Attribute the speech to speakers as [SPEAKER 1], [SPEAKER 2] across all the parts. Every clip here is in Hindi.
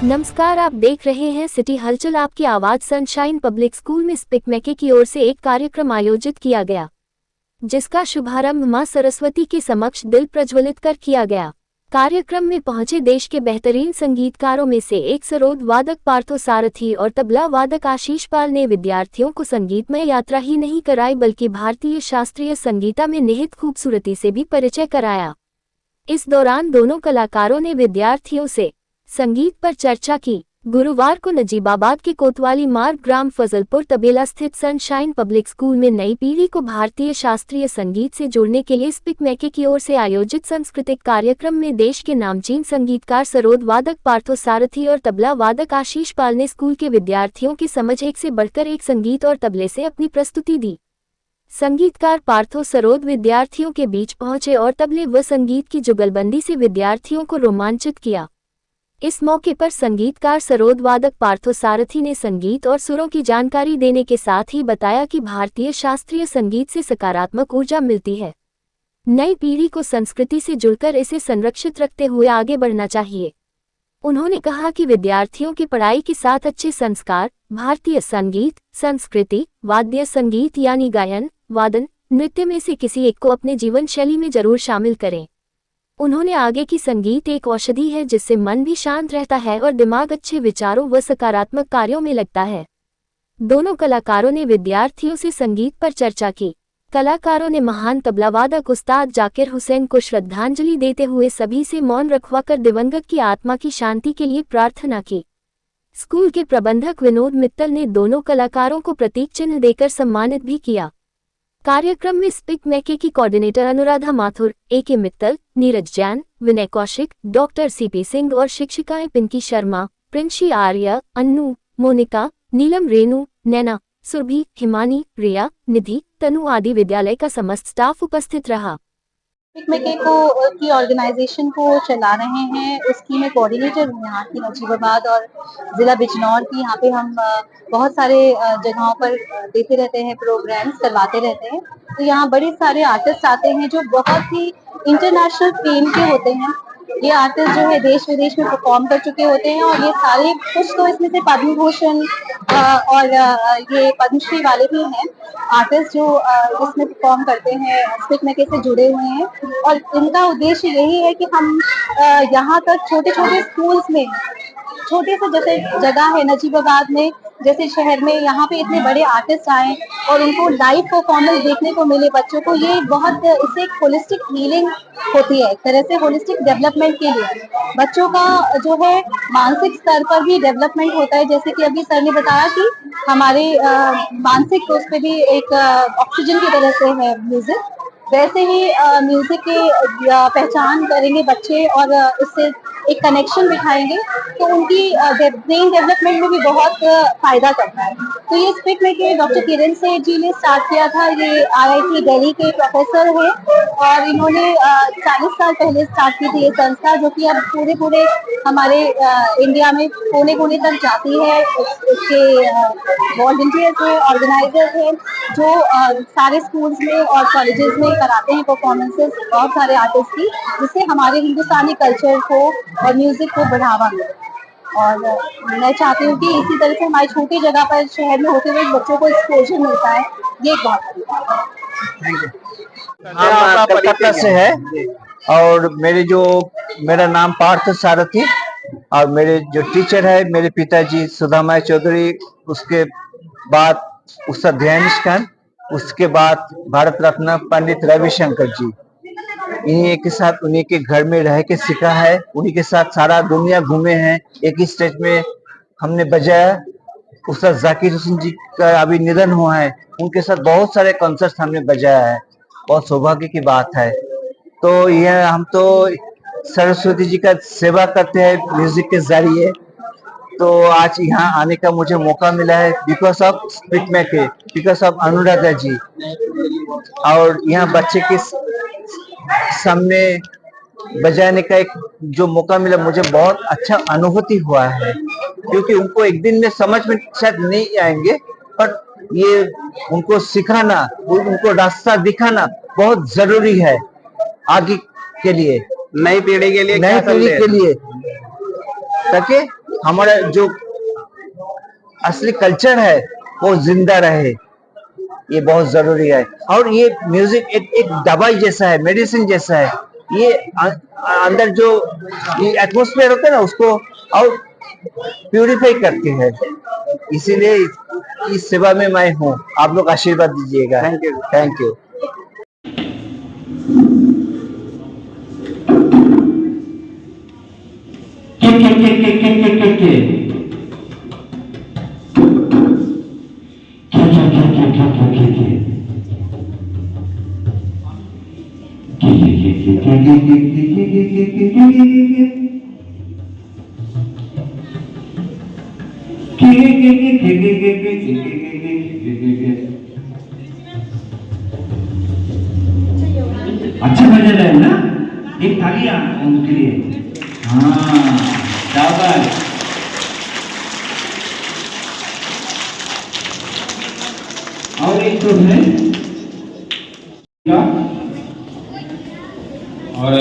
[SPEAKER 1] नमस्कार, आप देख रहे हैं सिटी हलचल। आपकी आवाज। सनशाइन पब्लिक स्कूल में स्पिक मैके की ओर से एक कार्यक्रम आयोजित किया गया, जिसका शुभारंभ मां सरस्वती के समक्ष दिल प्रज्वलित कर किया गया। कार्यक्रम में पहुंचे देश के बेहतरीन संगीतकारों में से एक सरोद वादक पार्थो सारथी और तबला वादक आशीष पाल ने विद्यार्थियों को संगीतमय यात्रा ही नहीं कराई, बल्कि भारतीय शास्त्रीय संगीता में निहित खूबसूरती से भी परिचय कराया। इस दौरान दोनों कलाकारों ने विद्यार्थियों से संगीत पर चर्चा की। गुरुवार को नजीबाबाद के कोतवाली मार्ग ग्राम फजलपुर तबेला स्थित सनशाइन पब्लिक स्कूल में नई पीढ़ी को भारतीय शास्त्रीय संगीत से जोड़ने के लिए स्पिक मैके की ओर से आयोजित सांस्कृतिक कार्यक्रम में देश के नामचीन संगीतकार सरोद वादक पार्थो सारथी और तबला वादक आशीष पाल ने स्कूल के विद्यार्थियों की समझ एक से बढ़कर एक संगीत और तबले से अपनी प्रस्तुति दी। संगीतकार पार्थो सरोद विद्यार्थियों के बीच पहुंचे और तबले व संगीत की जुगलबंदी से विद्यार्थियों को रोमांचित किया। इस मौके पर संगीतकार सरोद वादक पार्थो सारथी ने संगीत और सुरों की जानकारी देने के साथ ही बताया कि भारतीय शास्त्रीय संगीत से सकारात्मक ऊर्जा मिलती है। नई पीढ़ी को संस्कृति से जुड़कर इसे संरक्षित रखते हुए आगे बढ़ना चाहिए। उन्होंने कहा कि विद्यार्थियों की पढ़ाई के साथ अच्छे संस्कार, भारतीय संगीत, संस्कृति, वाद्य संगीत यानी गायन, वादन, नृत्य में से किसी एक को अपने जीवन शैली में जरूर शामिल करें। उन्होंने आगे की संगीत एक औषधि है जिससे मन भी शांत रहता है और दिमाग अच्छे विचारों व सकारात्मक कार्यों में लगता है। दोनों कलाकारों ने विद्यार्थियों से संगीत पर चर्चा की। कलाकारों ने महान तबलावादक उस्ताद जाकिर हुसैन को श्रद्धांजलि देते हुए सभी से मौन रखवाकर दिवंगत की आत्मा की शांति के लिए प्रार्थना की। स्कूल के प्रबंधक विनोद मित्तल ने दोनों कलाकारों को प्रतीक चिन्ह देकर सम्मानित भी किया। कार्यक्रम में स्पिक मैके की कोऑर्डिनेटर अनुराधा माथुर, ए.के. मित्तल, नीरज जैन, विनय कौशिक, डॉक्टर सी.पी. सिंह और शिक्षिकाएं पिंकी शर्मा, प्रिंशी आर्य, अन्नू, मोनिका, नीलम, रेनू, नैना, सुरभि, हिमानी, रिया, निधि, तनु आदि विद्यालय का समस्त स्टाफ उपस्थित रहा।
[SPEAKER 2] स्पिक मैके को की ऑर्गेनाइजेशन को चला रहे हैं, उसकी मैं कोऑर्डिनेटर हूँ यहाँ की नजीबाबाद और जिला बिजनौर की। यहाँ पे हम बहुत सारे जगहों पर देते रहते हैं, प्रोग्राम्स करवाते रहते हैं। तो यहाँ बड़े सारे आर्टिस्ट आते हैं जो बहुत ही इंटरनेशनल फेम के होते हैं। ये आर्टिस्ट जो है देश विदेश में परफॉर्म कर चुके होते हैं और ये सारे, कुछ तो इसमें से पद्म भूषण और ये पद्मश्री वाले भी हैं आर्टिस्ट जो इसमें परफॉर्म करते हैं, स्पिक मैके से जुड़े हुए हैं। और इनका उद्देश्य यही है कि हम यहाँ तक छोटे छोटे स्कूल्स में, छोटे से जैसे जगह है नजीबाबाद में जैसे शहर में, यहाँ पे इतने बड़े आर्टिस्ट आए और उनको लाइव परफॉर्मेंस देखने को मिले बच्चों को। ये बहुत, इससे एक होलिस्टिक हीलिंग होती है, एक तरह से होलिस्टिक डेवलपमेंट के लिए बच्चों का जो है मानसिक स्तर पर भी डेवलपमेंट होता है। जैसे कि अभी सर ने बताया कि हमारे मानसिक उस पर भी एक ऑक्सीजन की तरह से है म्यूजिक, वैसे ही म्यूजिक की पहचान करेंगे बच्चे और उससे एक कनेक्शन बिठाएंगे तो उनकी ब्रेन डेवलपमेंट में भी बहुत फायदा करता है। तो ये स्पिक मैके डॉक्टर किरण सेठ जी ने स्टार्ट किया था। ये IIT दिल्ली के प्रोफेसर हैं और इन्होंने 40 साल पहले स्टार्ट की थी ये संस्था, जो कि अब पूरे हमारे इंडिया में कोने कोने तक जाती है। इसके वॉलंटियर्स हैं, ऑर्गेनाइजर्स हैं जो सारे स्कूल्स में और कॉलेजेस में कराते हैं परफॉर्मेंसेस बहुत सारे आर्टिस्ट की, जिससे हमारे हिंदुस्तानी कल्चर को और म्यूजिक को बढ़ावा मिले। और मैं चाहती हूँ कि इसी तरह से हमारी छोटी जगह पर शहर में होते हुए बच्चों को एक्सपोजर मिलता है, ये बहुत बड़ी बात है।
[SPEAKER 3] Thank you. हम कलकत्ता से है और मेरा नाम पार्थ सारथी और मेरे जो टीचर है मेरे पिताजी सुधामय चौधरी, उसके बाद उषा ध्यान, उसके बाद भारत रत्न पंडित रविशंकर जी। इन्हीं के साथ उन्हीं के घर में रह के सीखा है, उन्हीं के साथ सारा दुनिया घूमे हैं। एक ही स्टेज में हमने बजाया। उस्ताद जाकिर हुसैन जी का अभी निधन हुआ है, उनके साथ बहुत सारे कॉन्सर्ट हमने बजाया है, बहुत सौभाग्य की बात है। तो यह हम तो सरस्वती जी का सेवा करते हैं म्यूजिक के जरिए। तो आज यहाँ आने का मुझे मौका मिला है बिकॉज ऑफ स्पिक मैके, बिकॉज ऑफ अनुराधा जी। और यहाँ बच्चे के सामने बजाने का एक जो मौका मिला, मुझे बहुत अच्छा अनुभूति हुआ है, क्योंकि उनको एक दिन में समझ में शायद नहीं आएंगे पर ये उनको सिखाना, उनको रास्ता दिखाना बहुत जरूरी है आगे के लिए,
[SPEAKER 4] नई पीढ़ी के लिए,
[SPEAKER 3] नई पीढ़ी के लिए, ताकि हमारा जो असली कल्चर है वो जिंदा रहे। ये बहुत जरूरी है। और ये म्यूजिक एक दवाई जैसा है, मेडिसिन जैसा है। ये अंदर जो ये एटमॉस्फेयर होता है ना, उसको और प्यूरिफाई करते हैं। इसीलिए इस सेवा में मैं हूँ। आप लोग आशीर्वाद दीजिएगा।
[SPEAKER 4] Thank you.
[SPEAKER 3] Thank you.
[SPEAKER 5] अच्छा मजा रहा है ना। एक थाली उनके लिए। हाँ शाबाश। और एक तो है क्या, और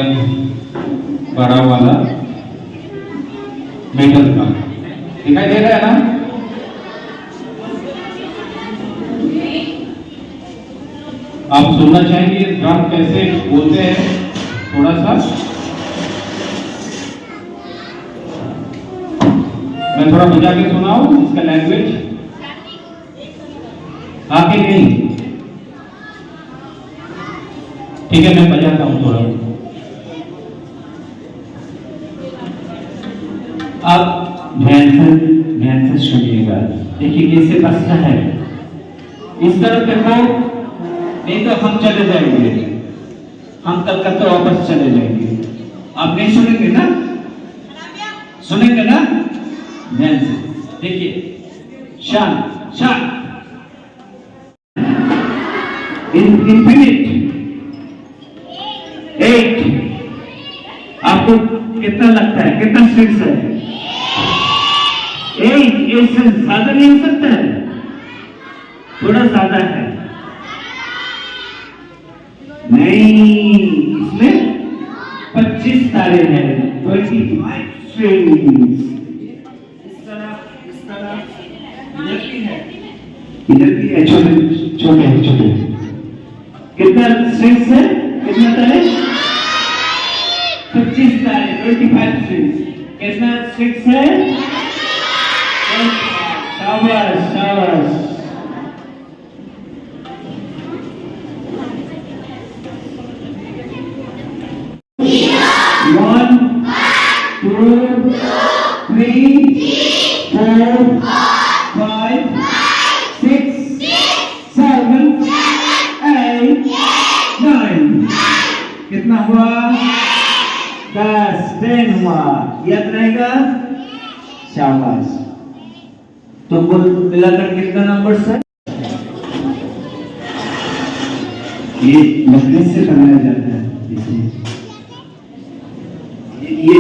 [SPEAKER 5] बड़ा वाला मेटल का दिखाई दे रहा है ना। आप सुनना चाहेंगे ड्रम कैसे बोलते हैं थोड़ा सा? मैं थोड़ा बजा के सुनाऊं इसका लैंग्वेज? आगे नहीं, ठीक है मैं बजाता हूं थोड़ा। आप ध्यान से सुनिएगा। देखिए कैसे बसना है। इस तरफ देखो, नहीं तो हम चले जाएंगे, हम कलकत्ता वापस चले जाएंगे। आप नहीं सुनेंगे ना? सुनेंगे ना? ध्यान से देखिए। शांत शांत। इनफिनिट 8। आपको कितना लगता है, कितना स्ट्रिक्स है? 8 इससे ज्यादा नहीं हो सकता है, थोड़ा ज्यादा है। नहीं, इसमें 25 तारे हैं, 25 स्ट्रिंग्स। इस तरह इधर भी है, छोटे। कितना स्ट्रिंग्स है, कितना तारे? 25 तारे, 25 स्ट्रिंग्स। कितना स्ट्रिंग्स है? शाबाश। One, 2, 3, 4, 5, 6, 7, 8, 9। कितना हुआ? 10, 10 हुआ। याद रहेगा? शाबाश। तो कुल मिलाकर कितना नंबर है? ये लकड़ी से बनाया जाता है। ये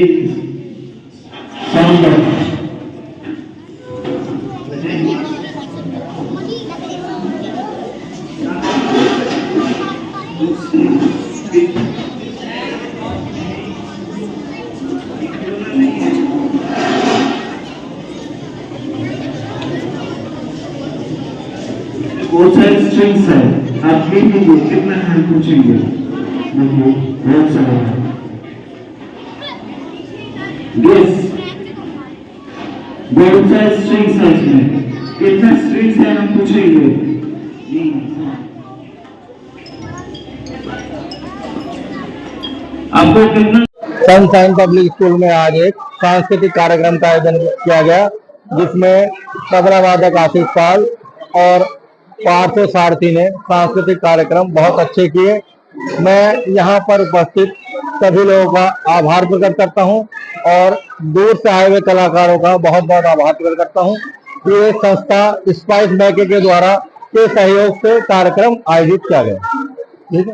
[SPEAKER 5] साउंड बहुत सारे स्ट्रिंग्स है। आप देख लीजिए कितना है, पूछेंगे। बहुत सारा है। Yes, बहुत सारे स्ट्रिंग्स है इसमें। कितना स्ट्रिंग्स है हम पूछेंगे। आपको कितना?
[SPEAKER 6] सनशाइन पब्लिक स्कूल में आज एक सांस्कृतिक कार्यक्रम का आयोजन किया गया, जिसमें तबला वादक आशीष पाल और पार्थो सारथी ने सांस्कृतिक कार्यक्रम बहुत अच्छे किए। मैं यहाँ पर उपस्थित सभी लोगों का आभार प्रकट करता हूँ और दूर से आए हुए कलाकारों का बहुत बहुत आभार प्रकट करता हूँ। ये संस्था स्पाइस मैके के द्वारा के सहयोग से कार्यक्रम आयोजित किया गया।